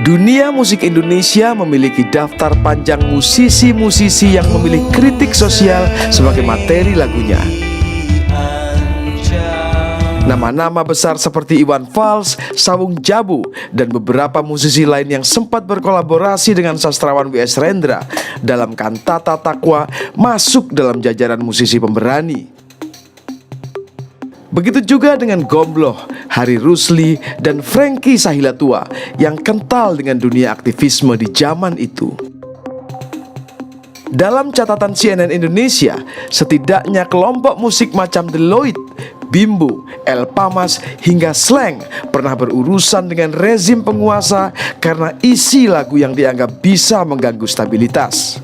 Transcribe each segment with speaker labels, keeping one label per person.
Speaker 1: Dunia musik Indonesia memiliki daftar panjang musisi-musisi yang memilih kritik sosial sebagai materi lagunya. Nama-nama besar seperti Iwan Fals, Sawung Jabu, dan beberapa musisi lain yang sempat berkolaborasi dengan sastrawan W.S. Rendra dalam kantata Takwa masuk dalam jajaran musisi pemberani. Begitu juga dengan Gombloh, Hari Rusli, dan Frankie Sahilatua yang kental dengan dunia aktivisme di zaman itu. Dalam catatan CNN Indonesia, setidaknya kelompok musik macam The Lloyd, Bimbo, El Pamas, hingga Slang pernah berurusan dengan rezim penguasa karena isi lagu yang dianggap bisa mengganggu stabilitas.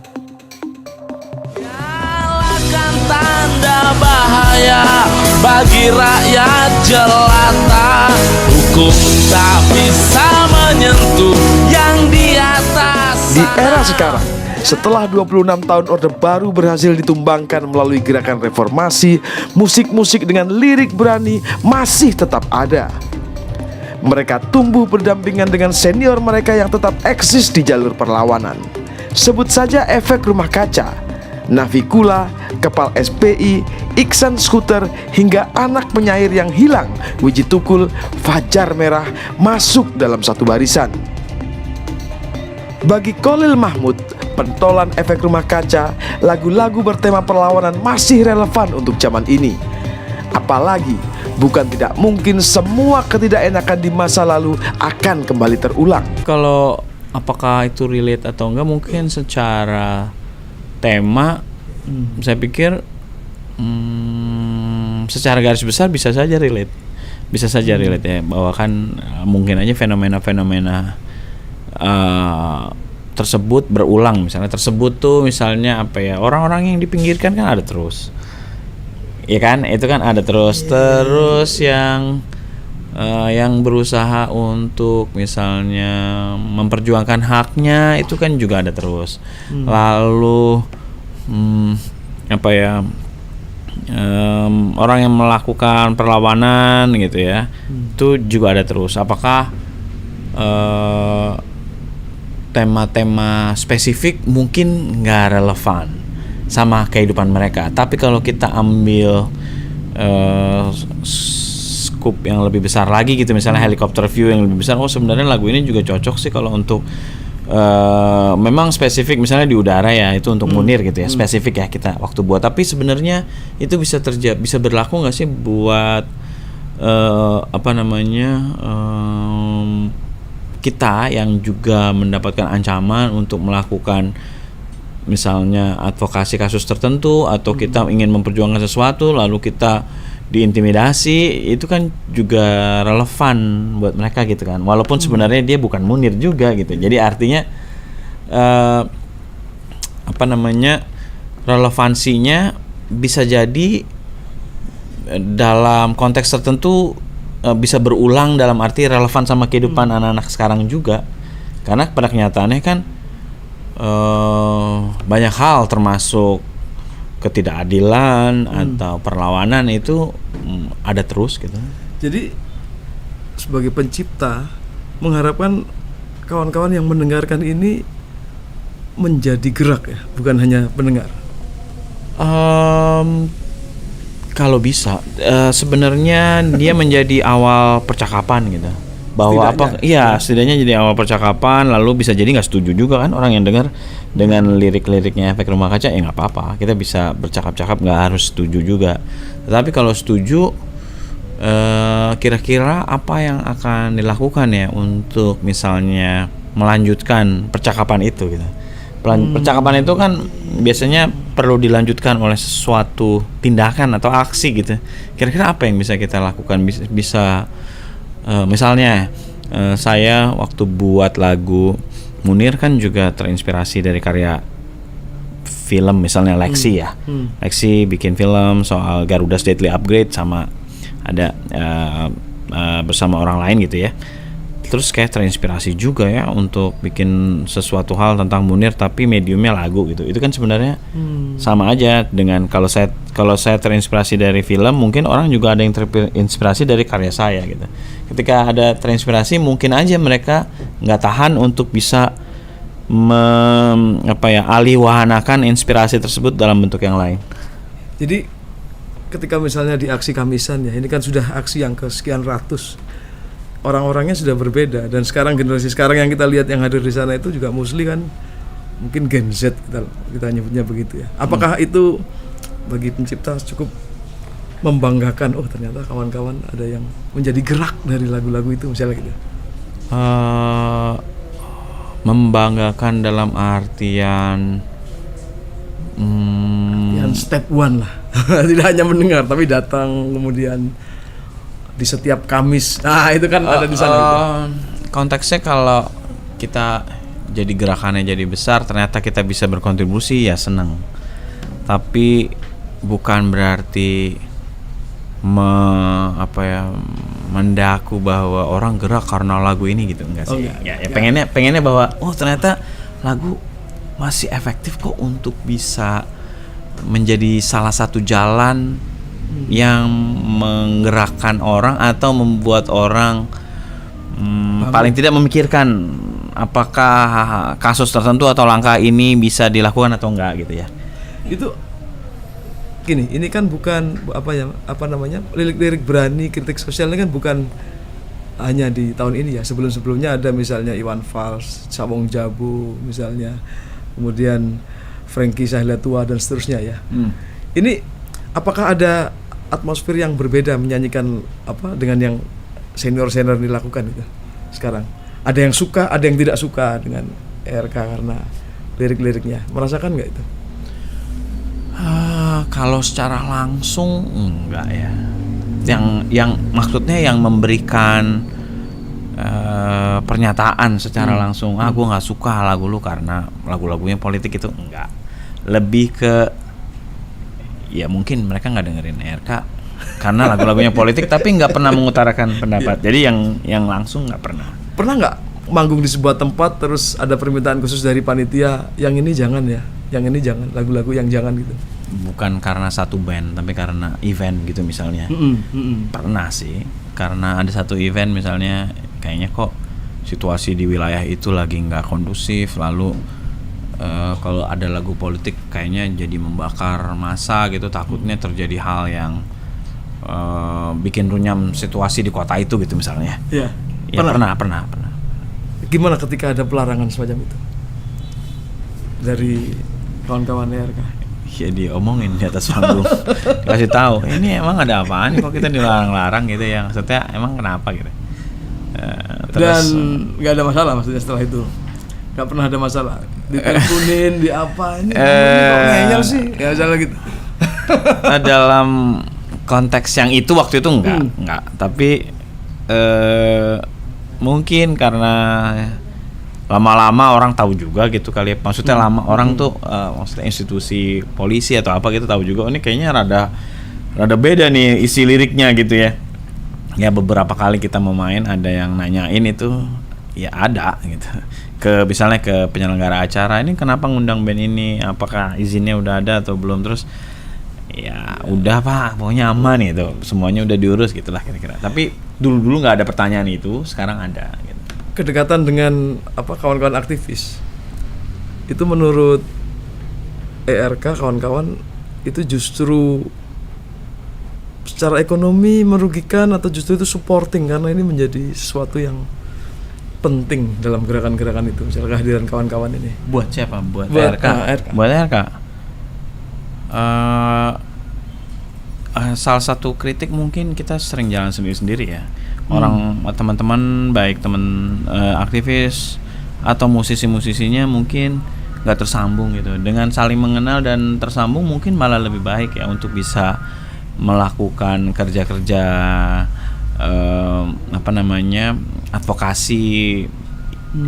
Speaker 2: Nyalakan tanda bahaya bagi rakyat jelata, hukum tak bisa menyentuh yang di atas.
Speaker 1: Di era sekarang, setelah 26 tahun Orde Baru berhasil ditumbangkan melalui gerakan reformasi, musik-musik dengan lirik berani masih tetap ada. Mereka tumbuh berdampingan dengan senior mereka yang tetap eksis di jalur perlawanan. Sebut saja Efek Rumah Kaca, Navikula, Kepal SPI, Iksan Skuter, hingga anak penyair yang hilang, Wiji Tukul, Fajar Merah, masuk dalam satu barisan. Bagi Kholil Mahmud, pentolan Efek Rumah Kaca, lagu-lagu bertema perlawanan masih relevan untuk zaman ini. Apalagi, bukan tidak mungkin semua ketidakenakan di masa lalu akan kembali terulang.
Speaker 3: Kalau apakah itu relate atau enggak, mungkin secara tema saya pikir secara garis besar bisa saja relate. Bisa saja relate ya, bahwa kan mungkin aja fenomena-fenomena tersebut berulang. Misalnya tersebut tuh misalnya apa ya, orang-orang yang dipinggirkan kan ada terus, ya kan, itu kan ada terus. Terus yang berusaha untuk misalnya memperjuangkan haknya itu kan juga ada terus. Lalu apa ya, orang yang melakukan perlawanan gitu ya, itu juga ada terus. Apakah tema-tema spesifik mungkin nggak relevan sama kehidupan mereka, tapi kalau kita ambil scoop yang lebih besar lagi gitu, misalnya helikopter view yang lebih besar, oh sebenarnya lagu ini juga cocok sih kalau untuk memang spesifik misalnya di udara ya, itu untuk Munir gitu ya, spesifik ya kita waktu buat. Tapi sebenarnya itu bisa berlaku nggak sih buat kita yang juga mendapatkan ancaman untuk melakukan misalnya advokasi kasus tertentu, atau kita ingin memperjuangkan sesuatu lalu kita diintimidasi, itu kan juga relevan buat mereka gitu kan, walaupun sebenarnya dia bukan Munir juga gitu. Jadi artinya relevansinya bisa jadi dalam konteks tertentu bisa berulang, dalam arti relevan sama kehidupan anak-anak sekarang juga, karena pada kenyataannya kan banyak hal termasuk ketidakadilan atau perlawanan itu ada terus gitu.
Speaker 4: Jadi sebagai pencipta mengharapkan kawan-kawan yang mendengarkan ini menjadi gerak ya, bukan hanya pendengar.
Speaker 3: Kalau bisa sebenarnya dia menjadi awal percakapan gitu, bahwa setidaknya jadi awal percakapan. Lalu bisa jadi nggak setuju juga kan orang yang dengar dengan lirik-liriknya Efek Rumah Kaca, ya nggak apa-apa, kita bisa bercakap-cakap, nggak harus setuju juga. Tetapi kalau setuju, kira-kira apa yang akan dilakukan ya untuk misalnya melanjutkan percakapan itu gitu. Percakapan itu kan biasanya perlu dilanjutkan oleh sesuatu tindakan atau aksi gitu. Kira-kira apa yang bisa kita lakukan? Bisa misalnya saya waktu buat lagu Munir kan juga terinspirasi dari karya film, misalnya Lexi ya. Lexi bikin film soal Garuda's Deadly Upgrade, sama ada bersama orang lain gitu ya. terus kayak terinspirasi juga ya untuk bikin sesuatu hal tentang Munir tapi mediumnya lagu gitu. Itu kan sebenarnya sama aja dengan kalau saya terinspirasi dari film, mungkin orang juga ada yang terinspirasi dari karya saya gitu. Ketika ada terinspirasi, mungkin aja mereka nggak tahan untuk bisa alihwahanakan inspirasi tersebut dalam bentuk yang lain.
Speaker 4: Jadi ketika misalnya di aksi Kamisan ya, ini kan sudah aksi yang kesekian ratus, orang-orangnya sudah berbeda, dan sekarang generasi sekarang yang kita lihat yang hadir di sana itu juga mostly kan mungkin Gen Z kita nyebutnya begitu ya. Apakah itu bagi pencipta cukup membanggakan? Oh ternyata kawan-kawan ada yang menjadi gerak dari lagu-lagu itu misalnya gitu.
Speaker 3: Membanggakan dalam artian
Speaker 4: yang step one lah. Tidak hanya mendengar tapi datang kemudian di setiap Kamis. Nah, itu kan ada di sana itu.
Speaker 3: Konteksnya kalau kita jadi gerakannya jadi besar, ternyata kita bisa berkontribusi, ya senang. Tapi bukan berarti mendaku bahwa orang gerak karena lagu ini gitu, enggak sih. Pengennya bahwa ternyata lagu masih efektif kok untuk bisa menjadi salah satu jalan yang menggerakkan orang atau membuat orang paling tidak memikirkan apakah kasus tertentu atau langkah ini bisa dilakukan atau enggak gitu ya.
Speaker 4: Itu gini, ini kan bukan lirik-lirik berani kritik sosial ini kan bukan hanya di tahun ini ya. Sebelum-sebelumnya ada misalnya Iwan Fals, Sawong Jabu misalnya, kemudian Frankie Sahilatua dan seterusnya ya. Ini apakah ada atmosfer yang berbeda menyanyikan dengan yang senior-senior dilakukan itu sekarang? Ada yang suka, ada yang tidak suka dengan ERK karena lirik-liriknya. Merasakan nggak itu?
Speaker 3: Kalau secara langsung enggak ya. Yang maksudnya yang memberikan pernyataan secara langsung, gue nggak suka lagu lu karena lagu-lagunya politik, itu enggak. Lebih ke ya mungkin mereka nggak dengerin ERK karena lagu-lagunya politik tapi nggak pernah mengutarakan pendapat. Jadi yang langsung nggak pernah.
Speaker 4: Pernah nggak manggung di sebuah tempat terus ada permintaan khusus dari panitia, yang ini jangan ya, yang ini jangan, lagu-lagu yang jangan gitu?
Speaker 3: Bukan karena satu band tapi karena event gitu misalnya. Pernah sih, karena ada satu event misalnya kayaknya kok situasi di wilayah itu lagi nggak kondusif, lalu kalau ada lagu politik kayaknya jadi membakar massa gitu, takutnya terjadi hal yang bikin runyam situasi di kota itu gitu misalnya.
Speaker 4: Iya.
Speaker 3: Ya, pernah.
Speaker 4: Gimana ketika ada pelarangan semacam itu dari kawan-kawan ERK?
Speaker 3: Ya diomongin di atas panggung, dikasih tahu ini emang ada apaan kok kita dilarang-larang gitu ya, maksudnya emang kenapa gitu.
Speaker 4: Dan nggak ada masalah maksudnya setelah itu? Nggak pernah ada masalah diteleponin di apa ini kok ngeyel sih, ya misalnya gitu.
Speaker 3: Dalam konteks yang itu waktu itu enggak, tapi mungkin karena lama-lama orang tahu juga gitu kali ya, maksudnya lama orang tuh maksudnya institusi polisi atau apa gitu tahu juga, ini kayaknya rada beda nih isi liriknya gitu ya. Ya beberapa kali kita mau main ada yang nanyain itu, ya ada gitu, misalnya ke penyelenggara acara, ini kenapa ngundang band ini, apakah izinnya udah ada atau belum, terus ya udah pak pokoknya aman gitu, semuanya udah diurus gitulah kira-kira. Tapi dulu nggak ada pertanyaan itu, sekarang ada gitu.
Speaker 4: Kedekatan dengan kawan-kawan aktivis itu menurut ERK kawan-kawan itu justru secara ekonomi merugikan atau justru itu supporting karena ini menjadi sesuatu yang penting dalam gerakan-gerakan itu, misalnya kehadiran kawan-kawan ini?
Speaker 3: Buat siapa? Buat ERK? Buat ERK. Salah satu kritik mungkin kita sering jalan sendiri-sendiri ya. Orang teman-teman baik teman aktivis atau musisi-musisinya mungkin nggak tersambung gitu. Dengan saling mengenal dan tersambung mungkin malah lebih baik ya untuk bisa melakukan kerja-kerja advokasi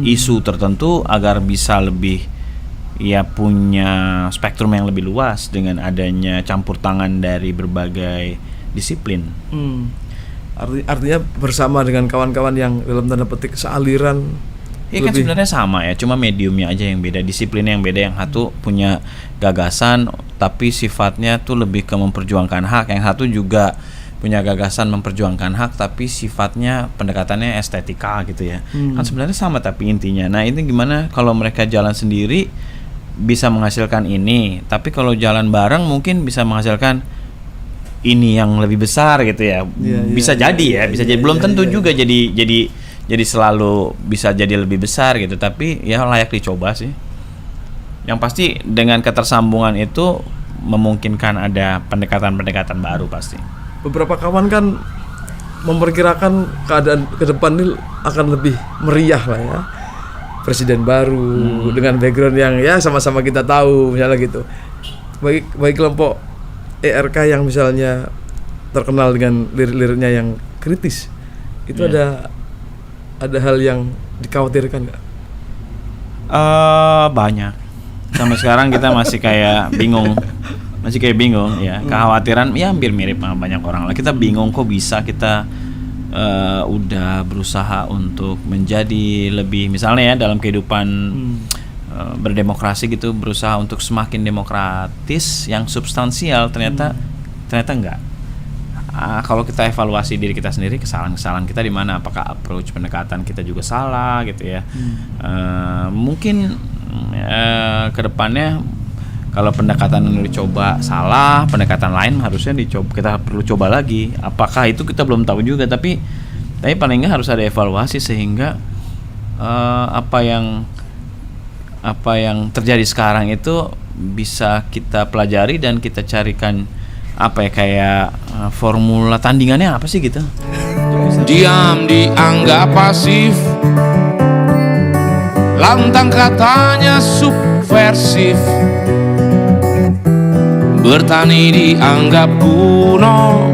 Speaker 3: isu tertentu agar bisa lebih ya punya spektrum yang lebih luas dengan adanya campur tangan dari berbagai disiplin.
Speaker 4: Artinya bersama dengan kawan-kawan yang dalam tanda petik sealiran.
Speaker 3: Iya kan sebenarnya sama ya, cuma mediumnya aja yang beda, disiplinnya yang beda. Yang satu punya gagasan tapi sifatnya tuh lebih ke memperjuangkan hak, yang satu juga punya gagasan memperjuangkan hak tapi sifatnya pendekatannya estetika gitu ya. Kan sebenarnya sama tapi intinya. Nah, ini gimana kalau mereka jalan sendiri bisa menghasilkan ini, tapi kalau jalan bareng mungkin bisa menghasilkan ini yang lebih besar gitu ya. Bisa jadi ya, bisa jadi belum tentu juga jadi selalu bisa jadi lebih besar gitu, tapi ya layak dicoba sih. Yang pasti dengan ketersambungan itu memungkinkan ada pendekatan-pendekatan baru pasti.
Speaker 4: Beberapa kawan kan memperkirakan keadaan ke depan ini akan lebih meriah lah ya. Presiden baru dengan background yang ya sama-sama kita tahu misalnya gitu. Bagi kelompok ERK yang misalnya terkenal dengan lirik-liriknya yang kritis, itu ada hal yang dikhawatirkan nggak?
Speaker 3: Banyak. Sampai sekarang kita masih kayak bingung ya. Kekhawatiran ya hampir mirip sama banyak orang lah. Kita bingung kok bisa kita udah berusaha untuk menjadi lebih, misalnya ya dalam kehidupan berdemokrasi gitu, berusaha untuk semakin demokratis, yang substansial, ternyata enggak. Kalau kita evaluasi diri kita sendiri, kesalahan-kesalahan kita di mana, apakah approach pendekatan kita juga salah gitu ya. Mungkin kedepannya kalau pendekatan yang dicoba salah, pendekatan lain harusnya kita perlu coba lagi. Apakah itu kita belum tahu juga, tapi paling nggak harus ada evaluasi sehingga apa yang terjadi sekarang itu bisa kita pelajari dan kita carikan kayak formula tandingannya apa sih gitu.
Speaker 2: Diam dianggap pasif, lantang katanya subversif, bertani dianggap kuno,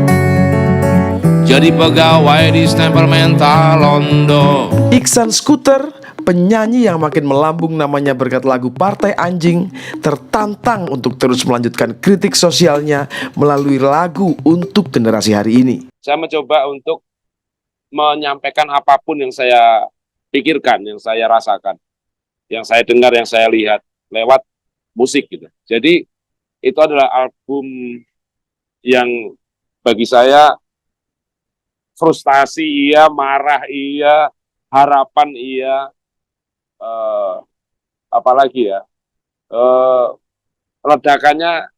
Speaker 2: jadi pegawai di stempel mental londo.
Speaker 1: Iksan Skuter, penyanyi yang makin melambung namanya berkat lagu Partai Anjing, tertantang untuk terus melanjutkan kritik sosialnya melalui lagu untuk generasi hari ini.
Speaker 5: Saya mencoba untuk menyampaikan apapun yang saya pikirkan, yang saya rasakan, yang saya dengar, yang saya lihat lewat musik gitu. Jadi itu adalah album yang bagi saya frustasi iya, marah iya, harapan iya, apalagi ya, ledakannya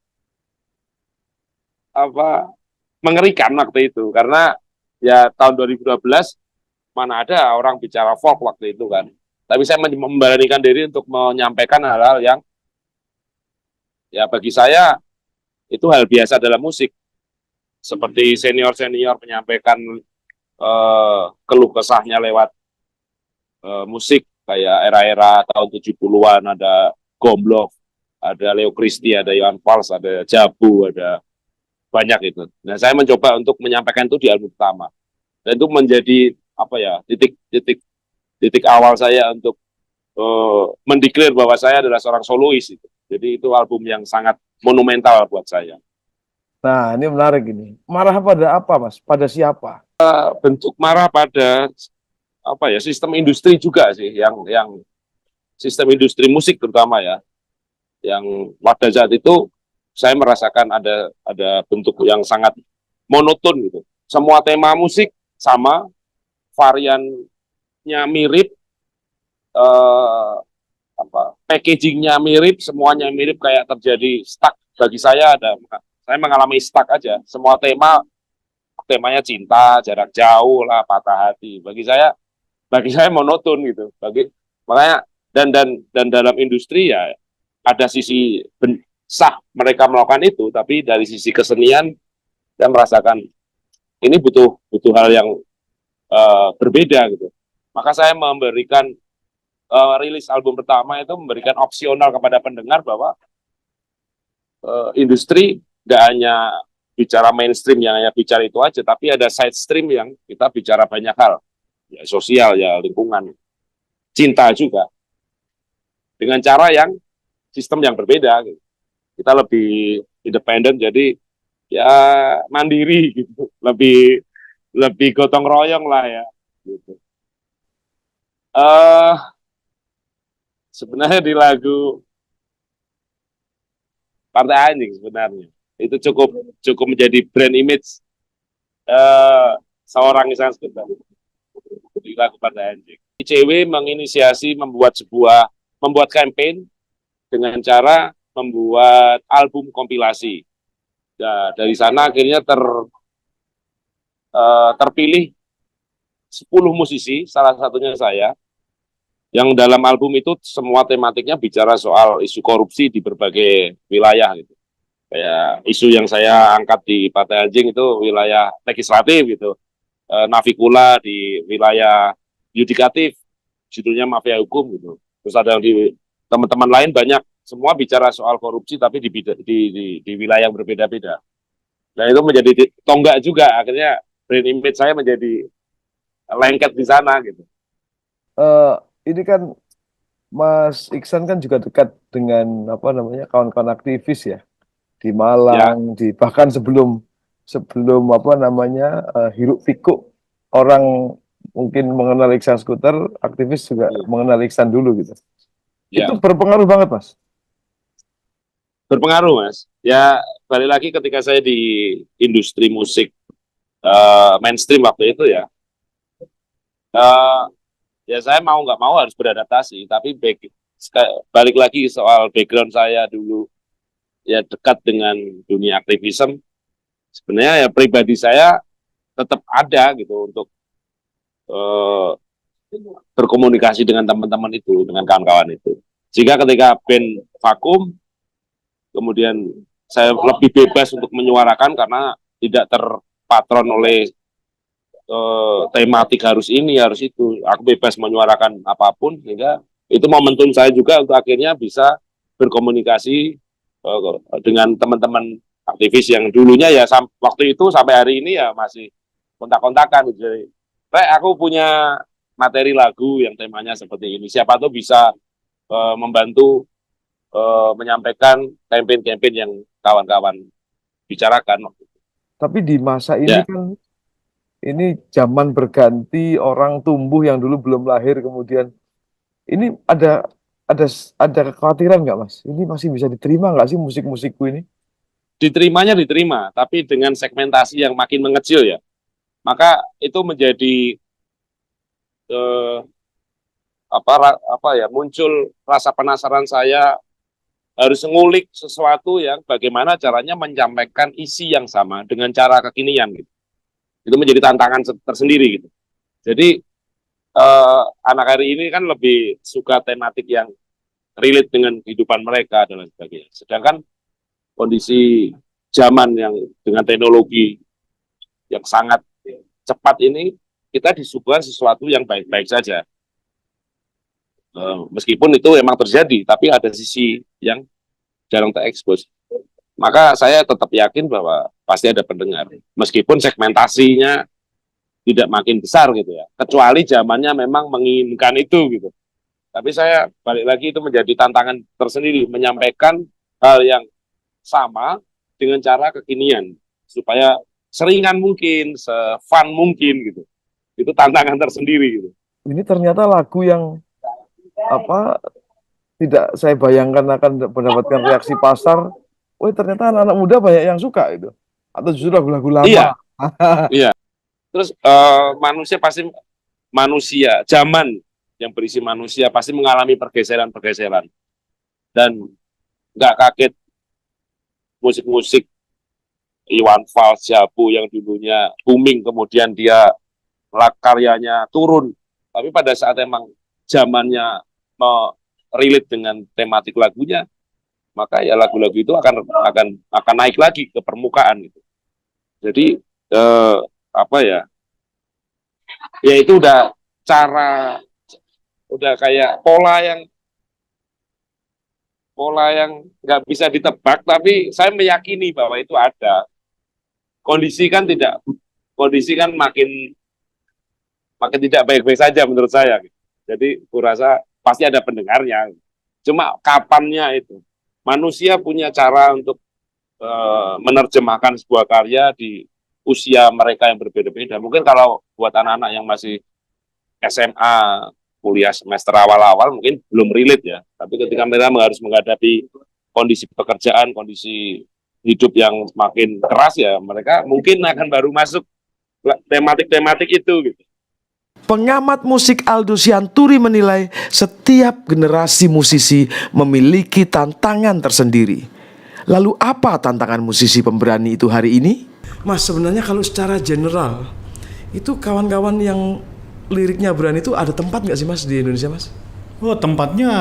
Speaker 5: mengerikan waktu itu, karena ya tahun 2012 mana ada orang bicara folk waktu itu kan, tapi saya memberanikan diri untuk menyampaikan hal-hal yang ya bagi saya itu hal biasa dalam musik, seperti senior-senior menyampaikan keluh kesahnya lewat musik, kayak era-era tahun 70-an, ada Gomblok, ada Leo Christie, ada Iwan Fals, ada Jabu, ada banyak itu. Nah, saya mencoba untuk menyampaikan itu di album pertama. Dan itu menjadi titik awal saya untuk mendeklar bahwa saya adalah seorang solois itu. Jadi itu album yang sangat monumental buat saya.
Speaker 1: Nah, ini menarik ini. Marah pada apa, Mas? Pada siapa?
Speaker 5: Bentuk marah pada sistem industri juga sih, yang sistem industri musik terutama ya, yang pada saat itu saya merasakan ada bentuk yang sangat monoton gitu. Semua tema musik sama, variannya mirip, packagingnya mirip, semuanya mirip, kayak terjadi stuck. Bagi saya saya mengalami stuck aja. Semua temanya cinta, jarak jauh lah, patah hati. Bagi saya monoton gitu. Makanya dan dalam industri ya ada sisi sah mereka melakukan itu, tapi dari sisi kesenian saya merasakan ini butuh hal yang berbeda gitu. Maka saya memberikan rilis album pertama itu memberikan opsional kepada pendengar bahwa industri nggak hanya bicara mainstream yang hanya bicara itu aja, tapi ada side stream yang kita bicara banyak hal, ya sosial, ya lingkungan, cinta juga, dengan cara yang sistem yang berbeda gitu. Kita lebih independen, jadi ya mandiri gitu, lebih lebih gotong royong lah ya. Gitu. eh Sebenarnya di lagu Partai Anjing sebenarnya itu cukup cukup menjadi brand image eh seorang Isan Skuter di lagu Partai Anjing. ICW menginisiasi membuat campaign dengan cara membuat album kompilasi. Nah, dari sana akhirnya terpilih 10 musisi, salah satunya saya, yang dalam album itu semua tematiknya bicara soal isu korupsi di berbagai wilayah gitu. Kayak isu yang saya angkat di Partai Anjing itu wilayah legislatif gitu. Navikula di wilayah yudikatif, judulnya Mafia Hukum gitu. Terus ada yang di teman-teman lain banyak, semua bicara soal korupsi tapi di wilayah yang berbeda-beda. Nah itu menjadi tonggak juga, akhirnya brand image saya menjadi lengket di sana gitu.
Speaker 4: Eh, ini kan Mas Iksan kan juga dekat dengan apa namanya kawan-kawan aktivis ya di
Speaker 5: Ya,
Speaker 4: Malang, di bahkan sebelum sebelum apa namanya hiruk pikuk orang mungkin mengenal Iksan Skuter, aktivis juga mengenal Iksan dulu gitu. Itu
Speaker 5: ya,
Speaker 4: berpengaruh banget Mas.
Speaker 5: berpengaruh mas. Ya balik lagi ketika saya di industri musik mainstream waktu itu ya, eh, ya saya mau nggak mau harus beradaptasi. Tapi balik lagi soal background saya dulu ya dekat dengan dunia aktivisme. Sebenarnya ya pribadi saya tetap ada gitu untuk eh, berkomunikasi dengan teman-teman itu, dengan kawan-kawan itu. Sehingga ketika band vakum, kemudian saya lebih bebas untuk menyuarakan karena tidak terpatron oleh tematik harus ini, harus itu. Aku bebas menyuarakan apapun, sehingga itu momentum saya juga untuk akhirnya bisa berkomunikasi dengan teman-teman aktivis yang dulunya ya waktu itu sampai hari ini ya masih kontak-kontakan. Jadi, aku punya materi lagu yang temanya seperti ini. Siapa tuh bisa membantu menyampaikan campaign-campaign yang kawan-kawan bicarakan.
Speaker 4: Tapi di masa ini
Speaker 5: Ya,
Speaker 4: kan ini zaman berganti, orang tumbuh yang dulu belum lahir kemudian ini ada ada kekhawatiran nggak Mas? Ini masih bisa diterima nggak sih musik-musikku ini?
Speaker 5: diterimanya diterima, tapi dengan segmentasi yang makin mengecil ya. Maka itu menjadi eh, apa ya, muncul rasa penasaran saya harus ngulik sesuatu yang bagaimana caranya menyampaikan isi yang sama dengan cara kekinian gitu. Itu menjadi tantangan tersendiri gitu. Jadi anak hari ini kan lebih suka tematik yang relate dengan kehidupan mereka dan lain sebagainya. Sedangkan kondisi zaman yang dengan teknologi yang sangat cepat ini, kita disuguhkan sesuatu yang baik-baik saja. Meskipun itu memang terjadi, tapi ada sisi yang jarang terekspos. Maka saya tetap yakin bahwa pasti ada pendengar. Meskipun segmentasinya tidak makin besar gitu ya. Kecuali zamannya memang menginginkan itu gitu. Tapi saya balik lagi itu menjadi tantangan tersendiri, menyampaikan hal yang sama dengan cara kekinian supaya seringan mungkin, se-fun mungkin gitu. Itu tantangan tersendiri gitu.
Speaker 4: Ini ternyata lagu yang apa tidak saya bayangkan akan mendapatkan reaksi pasar. Oh, ternyata anak-anak muda banyak yang suka itu. Atau justru lagu-lagu lama.
Speaker 5: Iya, iya. Terus manusia, zaman yang berisi manusia pasti mengalami pergeseran-pergeseran. Dan nggak kaget musik-musik Iwan Fals, Jabu yang dulunya booming, kemudian dia karyanya turun. Tapi pada saat emang zamannya relate dengan tematik lagunya, maka ya lagu-lagu itu akan naik lagi ke permukaan gitu. Jadi apa ya? Ya itu udah kayak pola yang nggak bisa ditebak, tapi saya meyakini bahwa itu ada. Kondisi kan tidak, kondisi kan makin makin tidak baik-baik saja menurut saya. Jadi kurasa pasti ada pendengarnya. Cuma kapannya itu. Manusia punya cara untuk menerjemahkan sebuah karya di usia mereka yang berbeda-beda. Mungkin kalau buat anak-anak yang masih SMA, kuliah semester awal-awal mungkin belum relate ya. Tapi ketika mereka harus menghadapi kondisi pekerjaan, kondisi hidup yang makin keras ya, mereka mungkin akan baru masuk tematik-tematik itu gitu.
Speaker 1: Pengamat musik Aldo Sianturi menilai setiap generasi musisi memiliki tantangan tersendiri. Lalu apa tantangan musisi pemberani itu hari ini?
Speaker 4: Mas, sebenarnya kalau secara general itu kawan-kawan yang liriknya berani itu ada tempat nggak sih Mas di Indonesia, Mas?
Speaker 6: Oh, tempatnya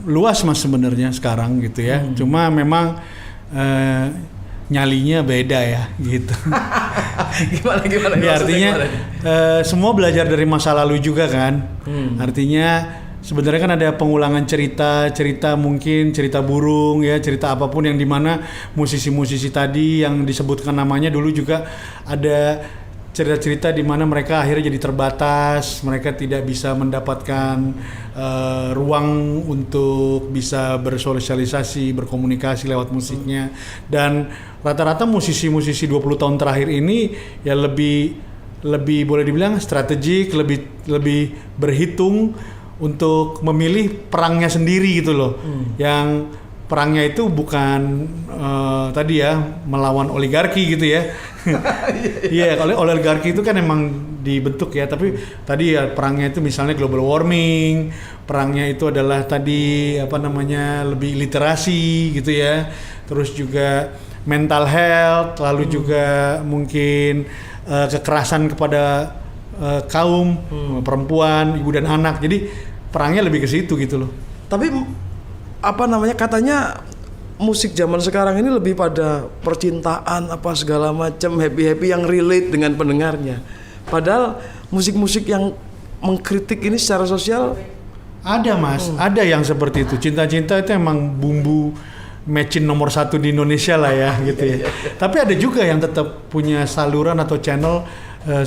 Speaker 6: luas Mas sebenarnya sekarang gitu ya. Cuma memang nyalinya beda ya gitu.
Speaker 4: Gimana?
Speaker 6: Ya, artinya semua belajar dari masa lalu juga kan. Artinya sebenarnya kan ada pengulangan cerita mungkin cerita burung ya, cerita apapun yang dimana musisi-musisi tadi yang disebutkan namanya dulu juga ada cerita-cerita di mana mereka akhirnya jadi terbatas, mereka tidak bisa mendapatkan ruang untuk bisa bersosialisasi, berkomunikasi lewat musiknya. Dan rata-rata musisi-musisi 20 tahun terakhir ini ya lebih boleh dibilang strategik, lebih berhitung untuk memilih perangnya sendiri gitu loh. Yang perangnya itu bukan tadi ya melawan oligarki gitu ya. Iya, kalau oligarki itu kan emang dibentuk ya, tapi tadi ya perangnya itu misalnya global warming, perangnya itu adalah tadi lebih literasi gitu ya. Terus juga mental health, lalu juga mungkin kekerasan kepada kaum perempuan, ibu dan anak. Jadi perangnya lebih ke situ gitu loh.
Speaker 4: Tapi katanya musik zaman sekarang ini lebih pada percintaan apa segala macam, happy yang relate dengan pendengarnya. Padahal musik-musik yang mengkritik ini secara sosial
Speaker 6: ada Mas, ada yang seperti itu. Cinta-cinta itu emang bumbu matchin nomor 1 di Indonesia lah ya gitu ya. Tapi ada juga yang tetap punya saluran atau channel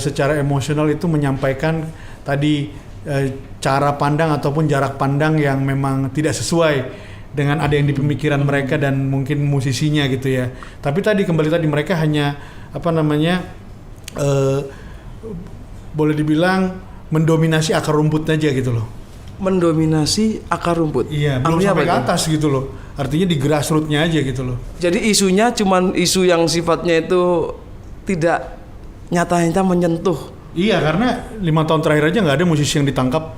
Speaker 6: secara emosional itu menyampaikan tadi cara pandang ataupun jarak pandang yang memang tidak sesuai dengan ada yang di pemikiran mereka dan mungkin musisinya gitu ya. Tapi kembali tadi mereka hanya boleh dibilang mendominasi akar rumput aja gitu loh.
Speaker 4: Mendominasi akar rumput.
Speaker 6: Iya, belum sampai ke atas gitu loh. Artinya di grassroots-nya aja gitu loh.
Speaker 4: Jadi isunya cuman isu yang sifatnya itu tidak nyata-nyata menyentuh.
Speaker 6: Iya, karena 5 tahun terakhir aja nggak ada musisi yang ditangkap.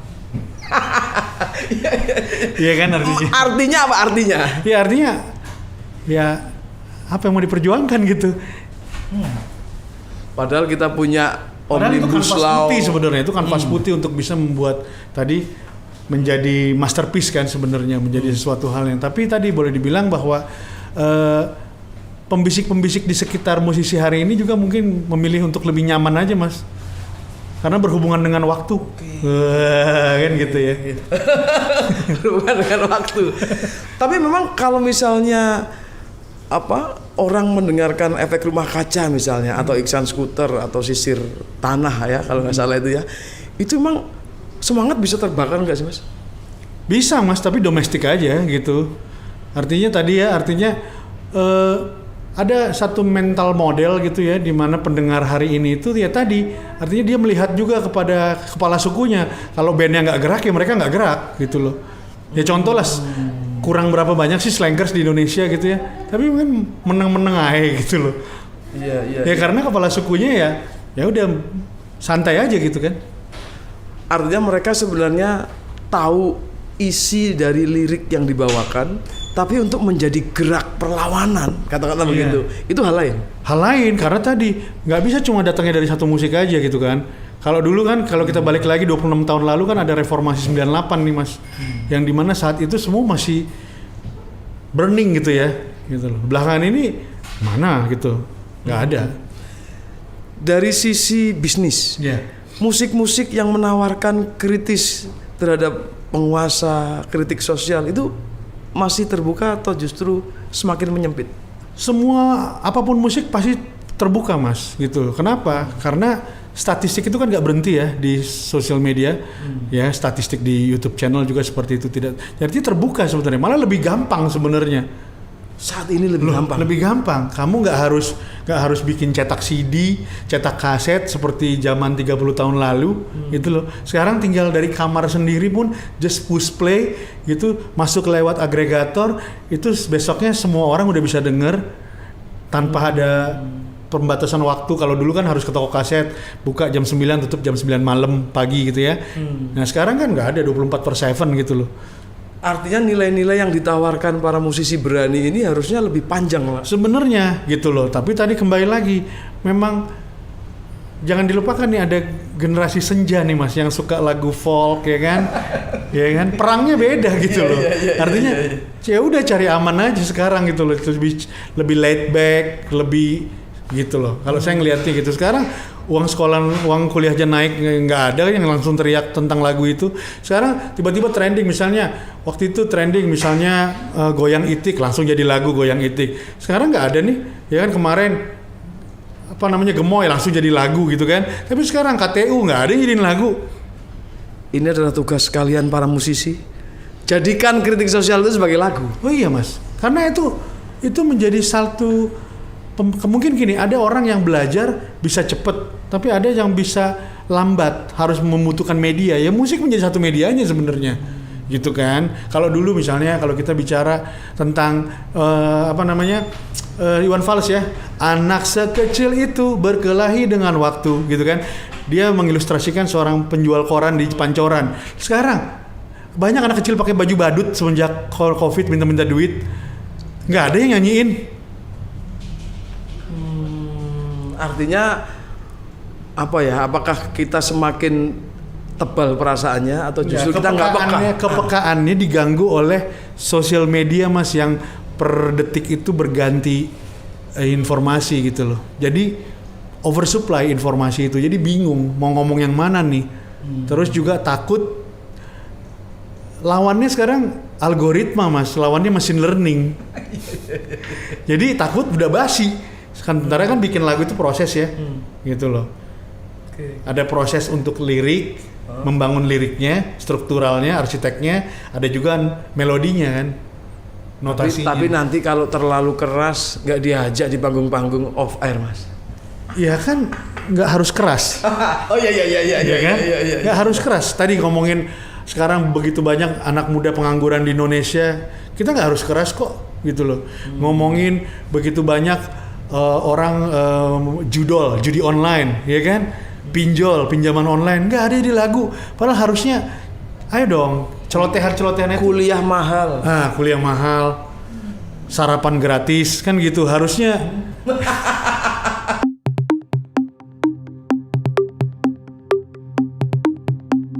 Speaker 6: Iya kan artinya.
Speaker 4: Artinya apa artinya?
Speaker 6: Ya artinya ya apa yang mau diperjuangkan gitu.
Speaker 4: Padahal kita punya
Speaker 6: Omnibus Law. Putih sebenarnya itu kanvas putih untuk bisa membuat tadi menjadi masterpiece kan sebenarnya, menjadi sesuatu hal yang. Tapi tadi boleh dibilang bahwa pembisik-pembisik di sekitar musisi hari ini juga mungkin memilih untuk lebih nyaman aja Mas. Karena berhubungan dengan waktu, kan gitu ya.
Speaker 4: Berhubungan dengan waktu. Tapi memang kalau misalnya orang mendengarkan Efek Rumah Kaca misalnya, atau Iksan Skuter atau Sisir Tanah ya kalau nggak salah itu ya, itu memang semangat bisa terbakar nggak sih Mas?
Speaker 6: Bisa Mas, tapi domestik aja gitu. Artinya ada satu mental model gitu ya, di mana pendengar hari ini itu ya tadi artinya dia melihat juga kepada kepala sukunya. Kalau bandnya nggak gerak ya mereka nggak gerak gitu loh. Ya contoh lah, kurang berapa banyak sih slankers di Indonesia gitu ya, tapi mungkin meneng-meneng aja gitu loh. Iya. Ya karena kepala sukunya ya udah santai aja gitu kan.
Speaker 4: Artinya mereka sebenarnya tahu isi dari lirik yang dibawakan, tapi untuk menjadi gerak perlawanan, kata-kata begitu, itu hal lain.
Speaker 6: Hal lain, karena tadi nggak bisa cuma datangnya dari satu musik aja gitu kan. Kalau dulu kan, kalau kita balik lagi 26 tahun lalu kan ada reformasi 98 nih Mas, yang dimana saat itu semua masih burning gitu ya, gitu loh. Belakangan ini mana gitu, nggak ada.
Speaker 4: Dari sisi bisnis, musik-musik yang menawarkan kritis terhadap penguasa, kritik sosial itu masih terbuka atau justru semakin menyempit?
Speaker 6: Semua apapun musik pasti terbuka Mas gitu. Kenapa? Karena statistik itu kan nggak berhenti ya di sosial media, ya statistik di YouTube channel juga seperti itu tidak. Jadi terbuka sebenarnya, malah lebih gampang sebenarnya.
Speaker 4: saat ini lebih gampang.
Speaker 6: Lebih gampang. Kamu nggak harus bikin cetak CD, cetak kaset seperti zaman 30 tahun lalu gitu loh. Sekarang tinggal dari kamar sendiri pun just push play gitu, masuk lewat agregator, itu besoknya semua orang udah bisa denger tanpa ada pembatasan waktu. Kalau dulu kan harus ke toko kaset, buka jam 9, tutup jam 9 malam pagi gitu ya. Nah, sekarang kan nggak ada 24/7 gitu loh.
Speaker 4: Artinya nilai-nilai yang ditawarkan para musisi berani ini harusnya lebih panjang lah.
Speaker 6: Sebenarnya gitu loh, tapi tadi kembali lagi, memang jangan dilupakan nih ada generasi senja nih Mas yang suka lagu folk ya kan, ya kan, perangnya beda gitu loh. Artinya ya udah cari aman aja sekarang gitu loh, lebih laid back, lebih gitu loh. Kalau saya ngelihatnya gitu sekarang uang sekolah, uang kuliah aja naik, nggak ada yang langsung teriak tentang lagu itu. Sekarang tiba-tiba trending, misalnya waktu itu trending misalnya goyang itik, langsung jadi lagu goyang itik. Sekarang nggak ada nih, ya kan, kemarin apa namanya gemoy langsung jadi lagu gitu kan. Tapi sekarang KTU nggak ada yang jadiin lagu.
Speaker 4: Ini adalah tugas kalian para musisi. Jadikan kritik sosial itu sebagai lagu.
Speaker 6: Oh iya Mas, karena itu menjadi satu mungkin gini, ada orang yang belajar bisa cepet, tapi ada yang bisa lambat, harus membutuhkan media. Ya musik menjadi satu medianya sebenarnya, gitu kan. Kalau dulu misalnya kalau kita bicara tentang Iwan Fals ya, anak sekecil itu berkelahi dengan waktu, gitu kan. Dia mengilustrasikan seorang penjual koran di Pancoran. Sekarang banyak anak kecil pakai baju badut semenjak COVID minta-minta duit, nggak ada yang nyanyiin.
Speaker 4: Artinya apa ya? Apakah kita semakin tebal perasaannya atau justru kita nggak peka?
Speaker 6: Kepekaannya diganggu oleh sosial media Mas, yang per detik itu berganti informasi gitu loh. Jadi oversupply informasi itu, jadi bingung mau ngomong yang mana nih. Terus juga takut lawannya sekarang algoritma Mas, lawannya machine learning. Jadi takut udah basi. Sementara kan bikin lagu itu proses ya, gitu loh. Ada proses untuk lirik, membangun liriknya, strukturalnya, arsiteknya, ada juga melodinya kan, notasinya.
Speaker 4: Tapi nanti kalau terlalu keras nggak diajak di panggung-panggung off air Mas.
Speaker 6: Ya kan nggak harus keras.
Speaker 4: Oh iya
Speaker 6: kan? Nggak harus keras. Tadi ngomongin sekarang begitu banyak anak muda pengangguran di Indonesia, kita nggak harus keras kok, gitu loh. Ngomongin begitu banyak orang judi online, ya kan, pinjaman online, nggak ada di lagu. Padahal harusnya, ayo dong, celotehan-celotehan itu.
Speaker 4: Kuliah mahal,
Speaker 6: kuliah mahal, sarapan gratis, kan gitu. Harusnya